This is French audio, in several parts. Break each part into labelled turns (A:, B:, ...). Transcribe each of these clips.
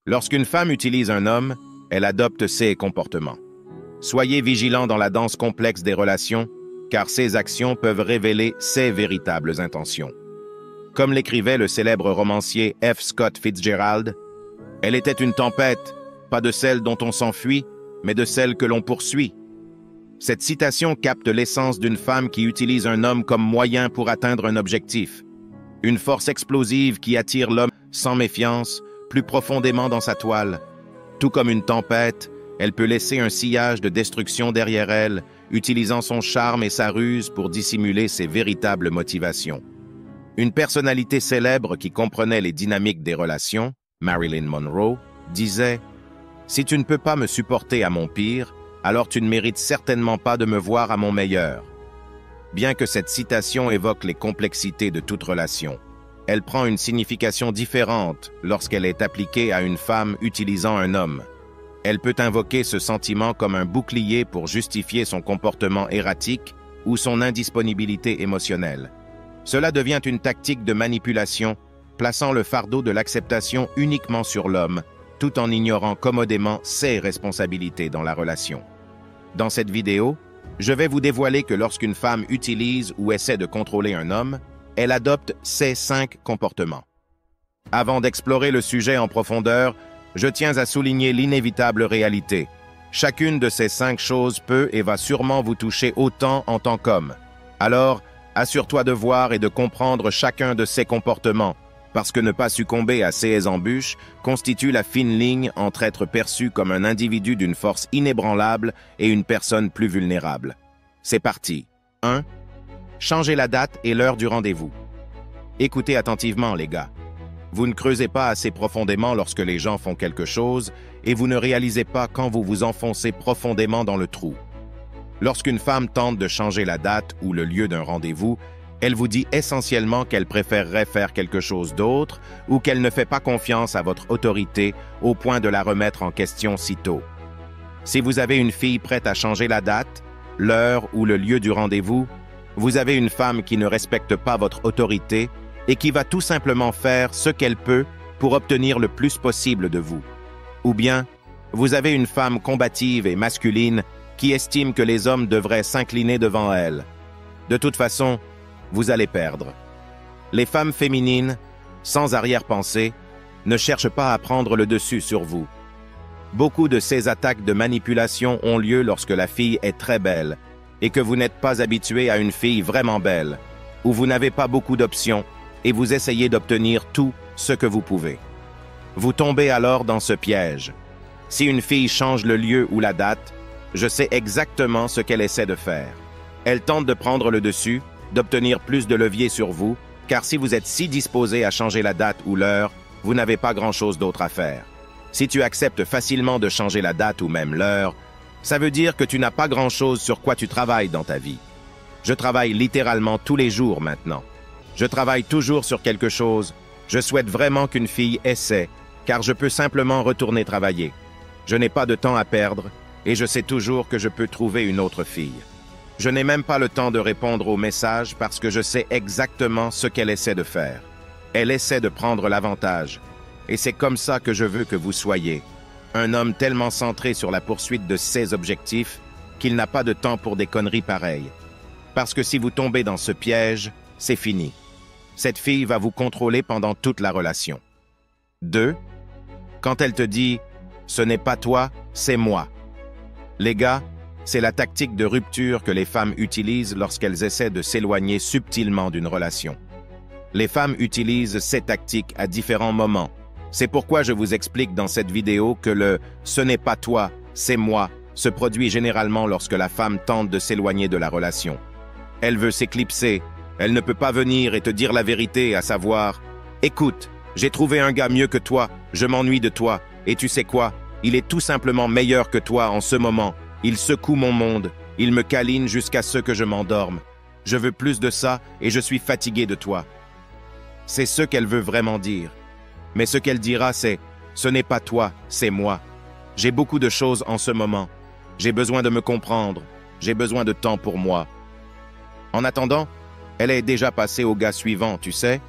A: Lorsqu'une femme utilise un homme, elle adopte ses comportements. Soyez vigilants dans la danse complexe des relations, car ces actions peuvent révéler ses véritables intentions. Comme l'écrivait le célèbre romancier F. Scott Fitzgerald, « Elle était une tempête, pas de celle dont on s'enfuit, mais de celle que l'on poursuit. » Cette citation capte l'essence d'une femme qui utilise un homme comme moyen pour atteindre un objectif. Une force explosive qui attire l'homme sans méfiance, plus profondément dans sa toile. Tout comme une tempête, elle peut laisser un sillage de destruction derrière elle, utilisant son charme et sa ruse pour dissimuler ses véritables motivations. Une personnalité célèbre qui comprenait les dynamiques des relations, Marilyn Monroe, disait « Si tu ne peux pas me supporter à mon pire, alors tu ne mérites certainement pas de me voir à mon meilleur. » Bien que cette citation évoque les complexités de toute relation, elle prend une signification différente lorsqu'elle est appliquée à une femme utilisant un homme. Elle peut invoquer ce sentiment comme un bouclier pour justifier son comportement erratique ou son indisponibilité émotionnelle. Cela devient une tactique de manipulation, plaçant le fardeau de l'acceptation uniquement sur l'homme, tout en ignorant commodément ses responsabilités dans la relation. Dans cette vidéo, je vais vous dévoiler que lorsqu'une femme utilise ou essaie de contrôler un homme, elle adopte ces 5 comportements. Avant d'explorer le sujet en profondeur, je tiens à souligner l'inévitable réalité. Chacune de ces 5 choses peut et va sûrement vous toucher autant en tant qu'homme. Alors, assure-toi de voir et de comprendre chacun de ces comportements, parce que ne pas succomber à ces embûches constitue la fine ligne entre être perçu comme un individu d'une force inébranlable et une personne plus vulnérable. C'est parti. 1. Changez la date et l'heure du rendez-vous. Écoutez attentivement, les gars. Vous ne creusez pas assez profondément lorsque les gens font quelque chose et vous ne réalisez pas quand vous vous enfoncez profondément dans le trou. Lorsqu'une femme tente de changer la date ou le lieu d'un rendez-vous, elle vous dit essentiellement qu'elle préférerait faire quelque chose d'autre ou qu'elle ne fait pas confiance à votre autorité au point de la remettre en question si tôt. Si vous avez une fille prête à changer la date, l'heure ou le lieu du rendez-vous, vous avez une femme qui ne respecte pas votre autorité et qui va tout simplement faire ce qu'elle peut pour obtenir le plus possible de vous. Ou bien, vous avez une femme combative et masculine qui estime que les hommes devraient s'incliner devant elle. De toute façon, vous allez perdre. Les femmes féminines, sans arrière-pensée, ne cherchent pas à prendre le dessus sur vous. Beaucoup de ces attaques de manipulation ont lieu lorsque la fille est très belle et que vous n'êtes pas habitué à une fille vraiment belle, où vous n'avez pas beaucoup d'options et vous essayez d'obtenir tout ce que vous pouvez. Vous tombez alors dans ce piège. Si une fille change le lieu ou la date, je sais exactement ce qu'elle essaie de faire. Elle tente de prendre le dessus, d'obtenir plus de levier sur vous, car si vous êtes si disposé à changer la date ou l'heure, vous n'avez pas grand-chose d'autre à faire. Si tu acceptes facilement de changer la date ou même l'heure, ça veut dire que tu n'as pas grand-chose sur quoi tu travailles dans ta vie. Je travaille littéralement tous les jours maintenant. Je travaille toujours sur quelque chose. Je souhaite vraiment qu'une fille essaie, car je peux simplement retourner travailler. Je n'ai pas de temps à perdre et je sais toujours que je peux trouver une autre fille. Je n'ai même pas le temps de répondre aux messages parce que je sais exactement ce qu'elle essaie de faire. Elle essaie de prendre l'avantage. Et c'est comme ça que je veux que vous soyez. Un homme tellement centré sur la poursuite de ses objectifs qu'il n'a pas de temps pour des conneries pareilles. Parce que si vous tombez dans ce piège, c'est fini. Cette fille va vous contrôler pendant toute la relation. 2. Quand elle te dit « ce n'est pas toi, c'est moi ». Les gars, c'est la tactique de rupture que les femmes utilisent lorsqu'elles essaient de s'éloigner subtilement d'une relation. Les femmes utilisent ces tactiques à différents moments. C'est pourquoi je vous explique dans cette vidéo que le « ce n'est pas toi, c'est moi » se produit généralement lorsque la femme tente de s'éloigner de la relation. Elle veut s'éclipser, elle ne peut pas venir et te dire la vérité, à savoir « Écoute, j'ai trouvé un gars mieux que toi, je m'ennuie de toi, et tu sais quoi, il est tout simplement meilleur que toi en ce moment. Il secoue mon monde, il me câline jusqu'à ce que je m'endorme. Je veux plus de ça et je suis fatigué de toi. » C'est ce qu'elle veut vraiment dire. Mais ce qu'elle dira, c'est « Ce n'est pas toi, c'est moi. J'ai beaucoup de choses en ce moment. J'ai besoin de me comprendre. J'ai besoin de temps pour moi. » En attendant, elle est déjà passée au gars suivant, tu sais.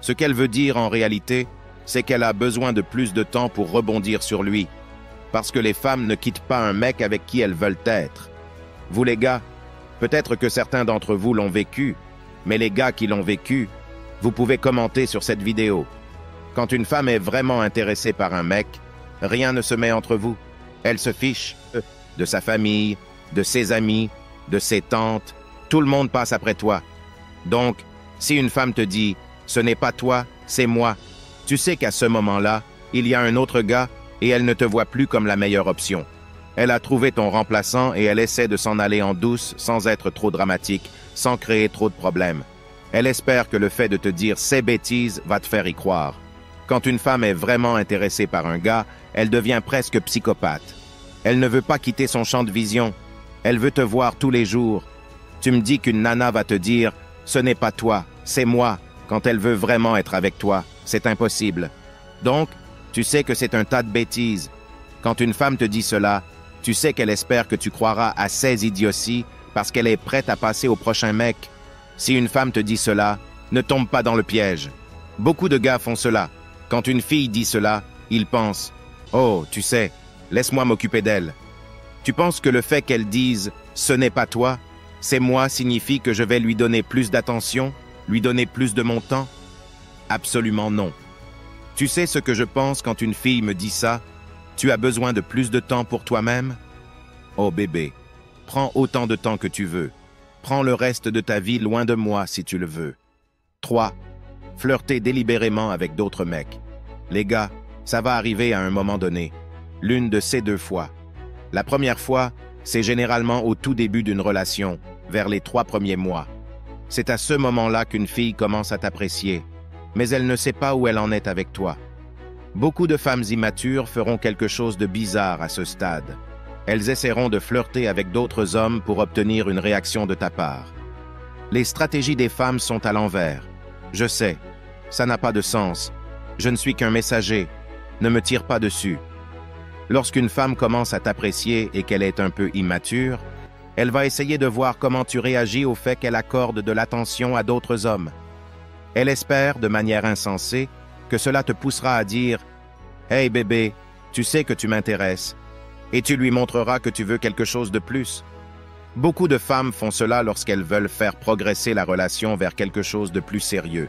A: Ce qu'elle veut dire en réalité, c'est qu'elle a besoin de plus de temps pour rebondir sur lui. Parce que les femmes ne quittent pas un mec avec qui elles veulent être. Vous les gars, peut-être que certains d'entre vous l'ont vécu, mais les gars qui l'ont vécu, vous pouvez commenter sur cette vidéo. Quand une femme est vraiment intéressée par un mec, rien ne se met entre vous. Elle se fiche de sa famille, de ses amis, de ses tantes. Tout le monde passe après toi. Donc, si une femme te dit « ce n'est pas toi, c'est moi », tu sais qu'à ce moment-là, il y a un autre gars et elle ne te voit plus comme la meilleure option. Elle a trouvé ton remplaçant et elle essaie de s'en aller en douce sans être trop dramatique, sans créer trop de problèmes. Elle espère que le fait de te dire ces bêtises va te faire y croire. Quand une femme est vraiment intéressée par un gars, elle devient presque psychopathe. Elle ne veut pas quitter son champ de vision. Elle veut te voir tous les jours. Tu me dis qu'une nana va te dire « ce n'est pas toi, c'est moi » quand elle veut vraiment être avec toi. C'est impossible. Donc, tu sais que c'est un tas de bêtises. Quand une femme te dit cela, tu sais qu'elle espère que tu croiras à ces idioties parce qu'elle est prête à passer au prochain mec. Si une femme te dit cela, ne tombe pas dans le piège. Beaucoup de gars font cela. Quand une fille dit cela, ils pensent « oh, tu sais, laisse-moi m'occuper d'elle ». Tu penses que le fait qu'elle dise « ce n'est pas toi, c'est moi » signifie que je vais lui donner plus d'attention, lui donner plus de mon temps? Absolument non. Tu sais ce que je pense quand une fille me dit ça? Tu as besoin de plus de temps pour toi-même? Oh bébé, prends autant de temps que tu veux. Prends le reste de ta vie loin de moi si tu le veux. 3. Flirter délibérément avec d'autres mecs. Les gars, ça va arriver à un moment donné. L'une de ces deux fois. La première fois, c'est généralement au tout début d'une relation, vers les 3 premiers mois. C'est à ce moment-là qu'une fille commence à t'apprécier, mais elle ne sait pas où elle en est avec toi. Beaucoup de femmes immatures feront quelque chose de bizarre à ce stade. Elles essaieront de flirter avec d'autres hommes pour obtenir une réaction de ta part. Les stratégies des femmes sont à l'envers. Je sais, ça n'a pas de sens. Je ne suis qu'un messager. Ne me tire pas dessus. Lorsqu'une femme commence à t'apprécier et qu'elle est un peu immature, elle va essayer de voir comment tu réagis au fait qu'elle accorde de l'attention à d'autres hommes. Elle espère, de manière insensée, que cela te poussera à dire « Hey bébé, tu sais que tu m'intéresses » et tu lui montreras que tu veux quelque chose de plus. Beaucoup de femmes font cela lorsqu'elles veulent faire progresser la relation vers quelque chose de plus sérieux.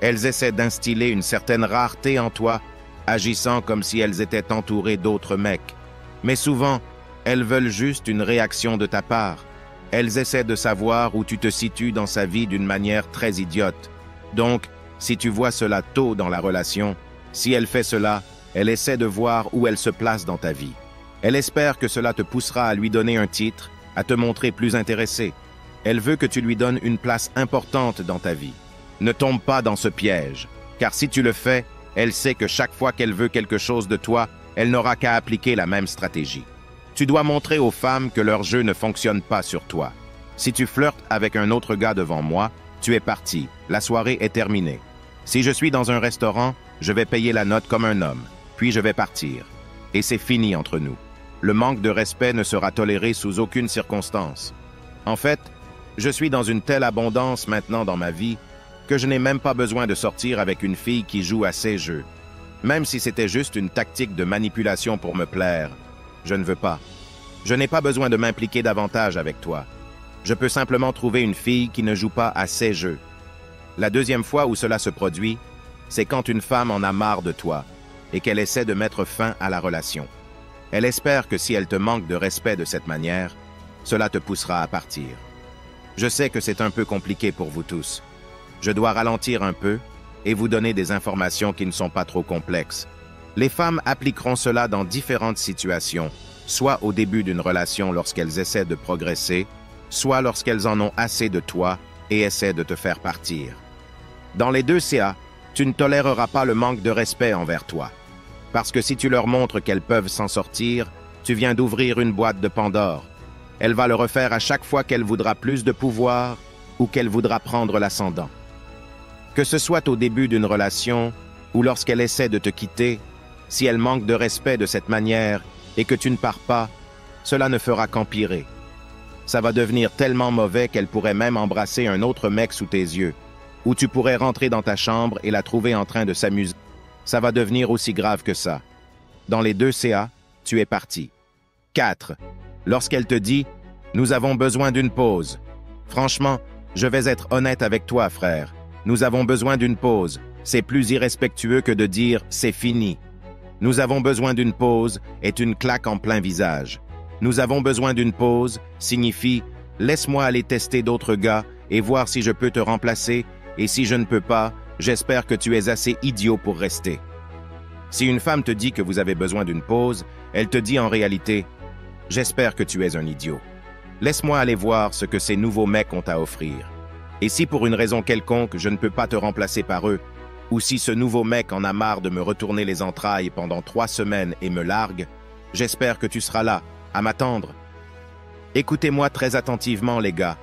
A: Elles essaient d'instiller une certaine rareté en toi, agissant comme si elles étaient entourées d'autres mecs. Mais souvent, elles veulent juste une réaction de ta part. Elles essaient de savoir où tu te situes dans sa vie d'une manière très idiote. Donc, si tu vois cela tôt dans la relation, si elle fait cela, elle essaie de voir où elle se place dans ta vie. Elle espère que cela te poussera à lui donner un titre, à te montrer plus intéressé. Elle veut que tu lui donnes une place importante dans ta vie. Ne tombe pas dans ce piège, car si tu le fais, elle sait que chaque fois qu'elle veut quelque chose de toi, elle n'aura qu'à appliquer la même stratégie. Tu dois montrer aux femmes que leur jeu ne fonctionne pas sur toi. Si tu flirtes avec un autre gars devant moi, tu es parti, la soirée est terminée. Si je suis dans un restaurant, je vais payer la note comme un homme, puis je vais partir. Et c'est fini entre nous. Le manque de respect ne sera toléré sous aucune circonstance. En fait, je suis dans une telle abondance maintenant dans ma vie que je n'ai même pas besoin de sortir avec une fille qui joue à ces jeux. Même si c'était juste une tactique de manipulation pour me plaire, je ne veux pas. Je n'ai pas besoin de m'impliquer davantage avec toi. Je peux simplement trouver une fille qui ne joue pas à ces jeux. La deuxième fois où cela se produit, c'est quand une femme en a marre de toi et qu'elle essaie de mettre fin à la relation. Elle espère que si elle te manque de respect de cette manière, cela te poussera à partir. Je sais que c'est un peu compliqué pour vous tous. Je dois ralentir un peu et vous donner des informations qui ne sont pas trop complexes. Les femmes appliqueront cela dans différentes situations, soit au début d'une relation lorsqu'elles essaient de progresser, soit lorsqu'elles en ont assez de toi et essaient de te faire partir. Dans les deux cas, tu ne toléreras pas le manque de respect envers toi. Parce que si tu leur montres qu'elles peuvent s'en sortir, tu viens d'ouvrir une boîte de Pandore. Elle va le refaire à chaque fois qu'elle voudra plus de pouvoir ou qu'elle voudra prendre l'ascendant. Que ce soit au début d'une relation ou lorsqu'elle essaie de te quitter, si elle manque de respect de cette manière et que tu ne pars pas, cela ne fera qu'empirer. Ça va devenir tellement mauvais qu'elle pourrait même embrasser un autre mec sous tes yeux, ou tu pourrais rentrer dans ta chambre et la trouver en train de s'amuser. ça va devenir aussi grave que ça. Dans les 2 CA, tu es parti. 4. Lorsqu'elle te dit « Nous avons besoin d'une pause ». Franchement, je vais être honnête avec toi, frère. Nous avons besoin d'une pause. C'est plus irrespectueux que de dire « c'est fini ». Nous avons besoin d'une pause est une claque en plein visage. Nous avons besoin d'une pause signifie « laisse-moi aller tester d'autres gars et voir si je peux te remplacer, et si je ne peux pas, j'espère que tu es assez idiot pour rester ». Si une femme te dit que vous avez besoin d'une pause, elle te dit en réalité « j'espère que tu es un idiot. Laisse-moi aller voir ce que ces nouveaux mecs ont à offrir. Et si pour une raison quelconque je ne peux pas te remplacer par eux, ou si ce nouveau mec en a marre de me retourner les entrailles pendant 3 semaines et me largue, j'espère que tu seras là, à m'attendre. » Écoutez-moi très attentivement, les gars.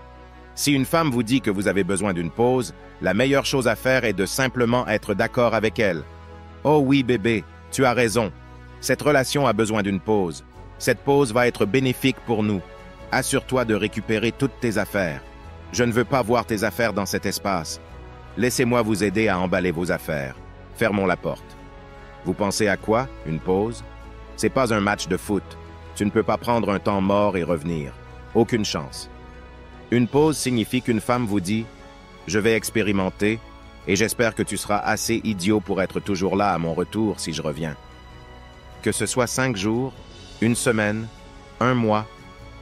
A: Si une femme vous dit que vous avez besoin d'une pause, la meilleure chose à faire est de simplement être d'accord avec elle. « Oh oui, bébé, tu as raison. Cette relation a besoin d'une pause. Cette pause va être bénéfique pour nous. Assure-toi de récupérer toutes tes affaires. Je ne veux pas voir tes affaires dans cet espace. Laissez-moi vous aider à emballer vos affaires. Fermons la porte. » Vous pensez à quoi, une pause? C'est pas un match de foot. Tu ne peux pas prendre un temps mort et revenir. Aucune chance. Une pause signifie qu'une femme vous dit « Je vais expérimenter et j'espère que tu seras assez idiot pour être toujours là à mon retour si je reviens. » Que ce soit 5 jours, 1 semaine, 1 mois,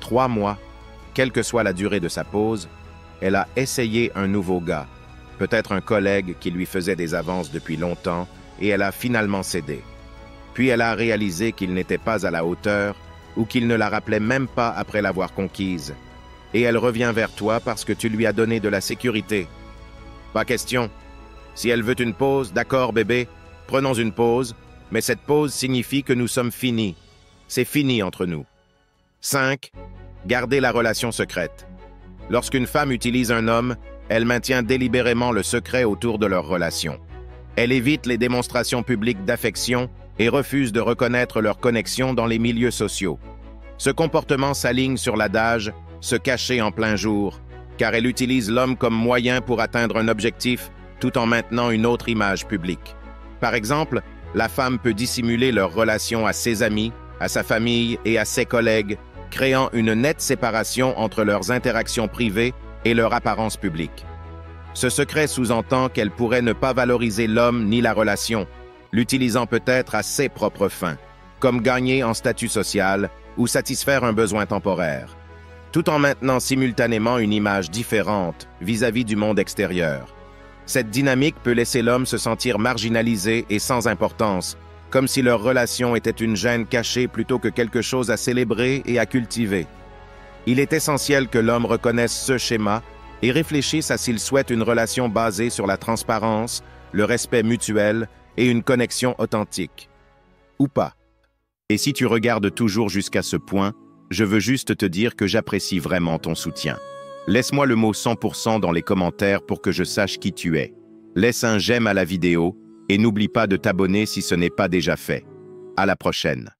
A: 3 mois, quelle que soit la durée de sa pause, elle a essayé un nouveau gars, peut-être un collègue qui lui faisait des avances depuis longtemps, et elle a finalement cédé. Puis elle a réalisé qu'il n'était pas à la hauteur ou qu'il ne la rappelait même pas après l'avoir conquise. Et elle revient vers toi parce que tu lui as donné de la sécurité. Pas question. Si elle veut une pause, d'accord bébé, prenons une pause, mais cette pause signifie que nous sommes finis. C'est fini entre nous. 5. Gardez la relation secrète. Lorsqu'une femme utilise un homme, elle maintient délibérément le secret autour de leur relation. Elle évite les démonstrations publiques d'affection et refuse de reconnaître leur connexion dans les milieux sociaux. Ce comportement s'aligne sur l'adage « se cacher en plein jour », car elle utilise l'homme comme moyen pour atteindre un objectif tout en maintenant une autre image publique. Par exemple, la femme peut dissimuler leur relation à ses amis, à sa famille et à ses collègues, créant une nette séparation entre leurs interactions privées et leur apparence publique. Ce secret sous-entend qu'elle pourrait ne pas valoriser l'homme ni la relation, l'utilisant peut-être à ses propres fins, comme gagner en statut social ou satisfaire un besoin temporaire, tout en maintenant simultanément une image différente vis-à-vis du monde extérieur. Cette dynamique peut laisser l'homme se sentir marginalisé et sans importance, comme si leur relation était une gêne cachée plutôt que quelque chose à célébrer et à cultiver. Il est essentiel que l'homme reconnaisse ce schéma et réfléchisse à s'il souhaite une relation basée sur la transparence, le respect mutuel et une connexion authentique. Ou pas. Et si tu regardes toujours jusqu'à ce point, je veux juste te dire que j'apprécie vraiment ton soutien. Laisse-moi le mot 100% dans les commentaires pour que je sache qui tu es. Laisse un j'aime à la vidéo et n'oublie pas de t'abonner si ce n'est pas déjà fait. À la prochaine.